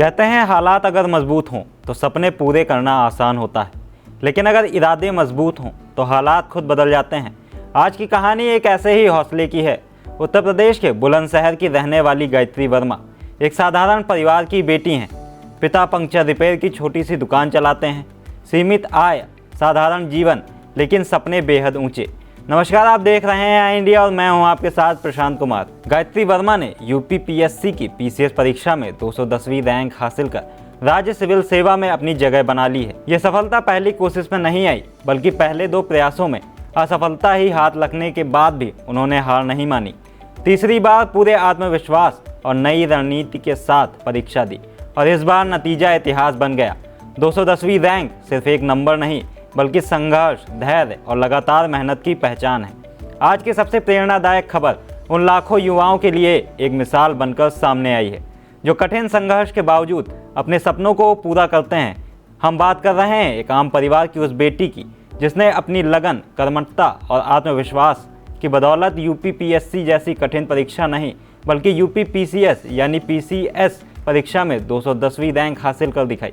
कहते हैं हालात अगर मजबूत हों तो सपने पूरे करना आसान होता है, लेकिन अगर इरादे मजबूत हों तो हालात खुद बदल जाते हैं। आज की कहानी एक ऐसे ही हौसले की है। उत्तर प्रदेश के बुलंदशहर की रहने वाली गायत्री वर्मा एक साधारण परिवार की बेटी हैं। पिता पंक्चर रिपेयर की छोटी सी दुकान चलाते हैं। सीमित आय, साधारण जीवन, लेकिन सपने बेहद ऊंचे। नमस्कार, आप देख रहे हैं आई इंडिया और मैं हूं आपके साथ प्रशांत कुमार। गायत्री वर्मा ने यूपी पीएससी की पीसीएस परीक्षा में 210वीं रैंक हासिल कर राज्य सिविल सेवा में अपनी जगह बना ली है। यह सफलता पहली कोशिश में नहीं आई, बल्कि पहले 2 प्रयासों में असफलता ही हाथ लगने के बाद भी उन्होंने हार नहीं मानी। तीसरी बार पूरे आत्मविश्वास और नई रणनीति के साथ परीक्षा दी और इस बार नतीजा इतिहास बन गया। 210वीं रैंक सिर्फ एक नंबर नहीं, बल्कि संघर्ष, धैर्य और लगातार मेहनत की पहचान है। आज की सबसे प्रेरणादायक खबर उन लाखों युवाओं के लिए एक मिसाल बनकर सामने आई है, जो कठिन संघर्ष के बावजूद अपने सपनों को पूरा करते हैं। हम बात कर रहे हैं एक आम परिवार की उस बेटी की, जिसने अपनी लगन, कर्मठता और आत्मविश्वास की बदौलत यूपी पीएससी जैसी कठिन परीक्षा नहीं, बल्कि यूपी पीसीएस यानी पीसीएस परीक्षा में 210वीं रैंक हासिल कर दिखाई।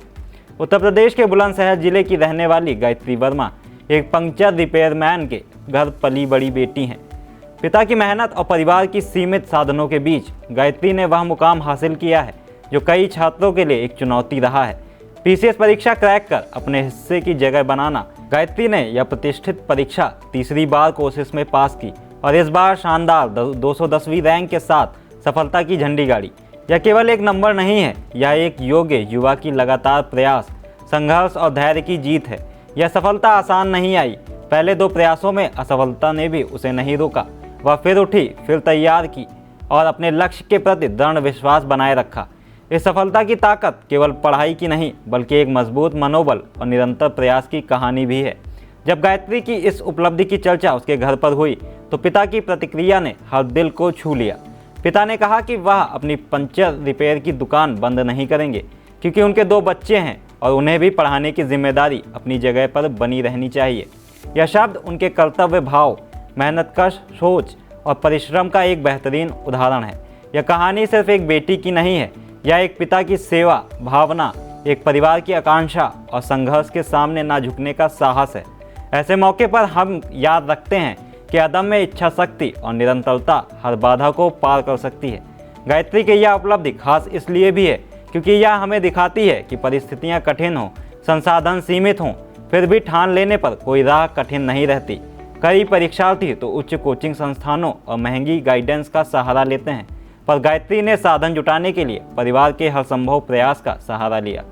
उत्तर प्रदेश के बुलंदशहर जिले की रहने वाली गायत्री वर्मा एक पंक्चर रिपेयरमैन के घर पली बड़ी बेटी हैं। पिता की मेहनत और परिवार की सीमित साधनों के बीच गायत्री ने वह मुकाम हासिल किया है जो कई छात्रों के लिए एक चुनौती रहा है। पीसीएस परीक्षा क्रैक कर अपने हिस्से की जगह बनाना। गायत्री ने यह प्रतिष्ठित परीक्षा तीसरी बार कोशिश में पास की और इस बार शानदार 210वीं रैंक के साथ सफलता की झंडी गाड़ी। यह केवल एक नंबर नहीं है, यह एक योग्य युवा की लगातार प्रयास, संघर्ष और धैर्य की जीत है। यह सफलता आसान नहीं आई। पहले 2 प्रयासों में असफलता ने भी उसे नहीं रोका। वह फिर उठी, फिर तैयार की और अपने लक्ष्य के प्रति दृढ़ विश्वास बनाए रखा। इस सफलता की ताकत केवल पढ़ाई की नहीं, बल्कि एक मजबूत मनोबल और निरंतर प्रयास की कहानी भी है। जब गायत्री की इस उपलब्धि की चर्चा उसके घर पर हुई तो पिता की प्रतिक्रिया ने हर दिल को छू लिया। पिता ने कहा कि वह अपनी पंक्चर रिपेयर की दुकान बंद नहीं करेंगे, क्योंकि उनके 2 बच्चे हैं और उन्हें भी पढ़ाने की जिम्मेदारी अपनी जगह पर बनी रहनी चाहिए। यह शब्द उनके कर्तव्य भाव, मेहनतकश सोच और परिश्रम का एक बेहतरीन उदाहरण है। यह कहानी सिर्फ एक बेटी की नहीं है, यह एक पिता की सेवा भावना, एक परिवार की आकांक्षा और संघर्ष के सामने ना झुकने का साहस है। ऐसे मौके पर हम याद रखते हैं कि अदम्य इच्छा शक्ति और निरंतरता हर बाधा को पार कर सकती है। गायत्री की यह उपलब्धि खास इसलिए भी है क्योंकि यह हमें दिखाती है कि परिस्थितियां कठिन हों, संसाधन सीमित हों, फिर भी ठान लेने पर कोई राह कठिन नहीं रहती। कई परीक्षार्थी तो उच्च कोचिंग संस्थानों और महंगी गाइडेंस का सहारा लेते हैं, पर गायत्री ने साधन जुटाने के लिए परिवार के हर संभव प्रयास का सहारा लिया।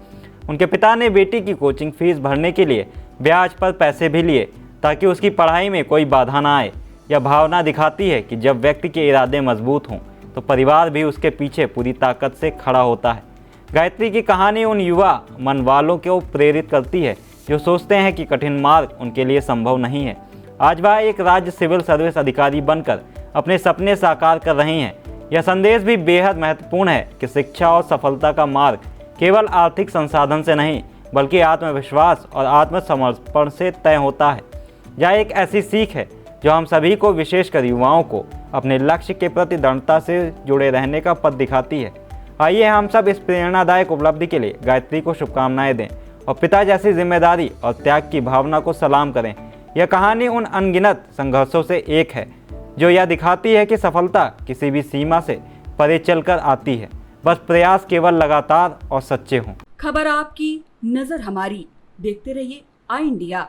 उनके पिता ने बेटी की कोचिंग फीस भरने के लिए ब्याज पर पैसे भी लिए, ताकि उसकी पढ़ाई में कोई बाधा ना आए। यह भावना दिखाती है कि जब व्यक्ति के इरादे मजबूत हों तो परिवार भी उसके पीछे पूरी ताकत से खड़ा होता है। गायत्री की कहानी उन युवा मन वालों को प्रेरित करती है जो सोचते हैं कि कठिन मार्ग उनके लिए संभव नहीं है। आज वह एक राज्य सिविल सर्विस अधिकारी बनकर अपने सपने साकार कर रही हैं। यह संदेश भी बेहद महत्वपूर्ण है कि शिक्षा और सफलता का मार्ग केवल आर्थिक संसाधन से नहीं, बल्कि आत्मविश्वास और आत्मसमर्पण से तय होता है। यह एक ऐसी सीख है जो हम सभी को, विशेषकर युवाओं को, अपने लक्ष्य के प्रति दृढ़ता से जुड़े रहने का पथ दिखाती है। आइए हम सब इस प्रेरणादायक उपलब्धि के लिए गायत्री को शुभकामनाएं दें और पिता जैसी जिम्मेदारी और त्याग की भावना को सलाम करें। यह कहानी उन अनगिनत संघर्षों से एक है जो यह दिखाती है कि सफलता किसी भी सीमा से परे चलकर आती है, बस प्रयास केवल लगातार और सच्चे हों। खबर आपकी, नजर हमारी। देखते रहिए आई इंडिया।